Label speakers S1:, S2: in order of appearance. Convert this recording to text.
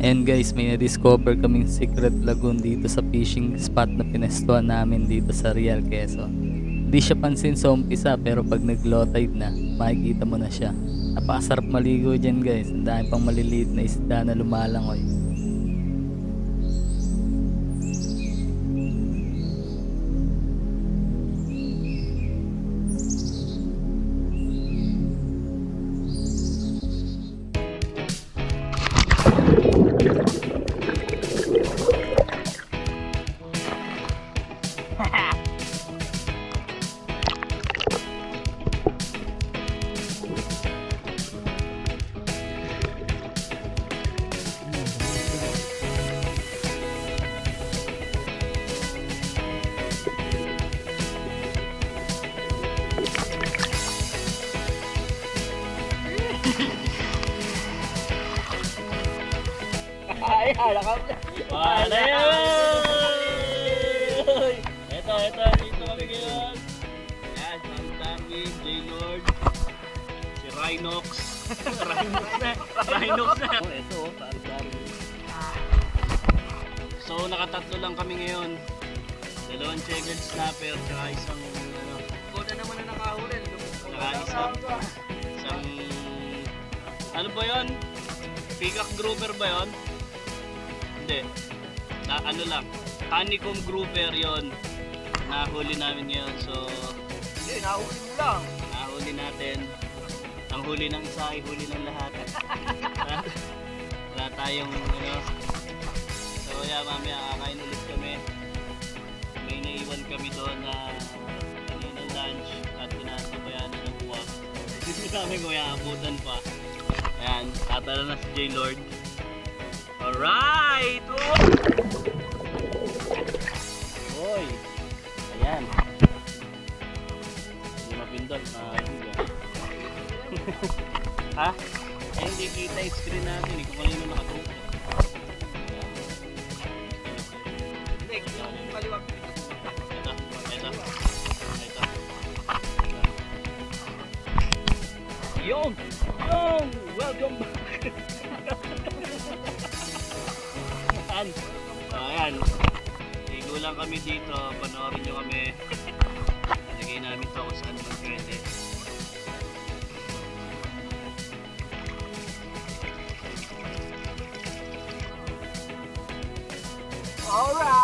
S1: And guys, may na-discover kaming secret lagoon dito sa fishing spot na pinestuhan namin dito sa Real Quezon. Hindi siya pansin sa umpisa pero pag nag-low tide na, makikita mo na siya. Napakasarap maligo dyan guys, ang dami pang maliliit na isda na lumalangoy.
S2: Ay, halakap.
S3: Wala yun! Ito, dito kami ngayon. Yan, Sam Darwin, J-Lord, si Rhinox. Rhinox na. Oh, ito, Sam Darwin. So, nakatatlo lang kami ngayon. Dalawang checkered snapper, tsaka isang,
S2: Kuna naman na nakahuli.
S3: isang, ano ba yun? Peacock grouper ba yun? Hindi. Ano lang. Honeycomb grouper yon. Nahuli namin ngayon. So,
S2: Hindi, nahuli mo lang.
S3: nahuli natin. Ang huli ng isa ay huli ng lahat. Wala tayong So, yeah, mamaya kakain ulit kami. May naiwan kami doon na kaninang lunch at tinasabayan na ng uwak. Hindi namin kuya abutan pa. Ayan, tatala na si J-Lord. Alright! Hoy! Ayan. Hindi mapindot, mahuga. Ha? Eh, hindi kita yung screen natin eh, kung kanino nakatutok.
S2: Hindi, yung kaliwag.
S3: Ito. Yung! Welcome back! Ayan. Ligo lang kami dito. Panoorin nyo kami. Nalagay namin ito kung saan man pwede.
S2: Alright!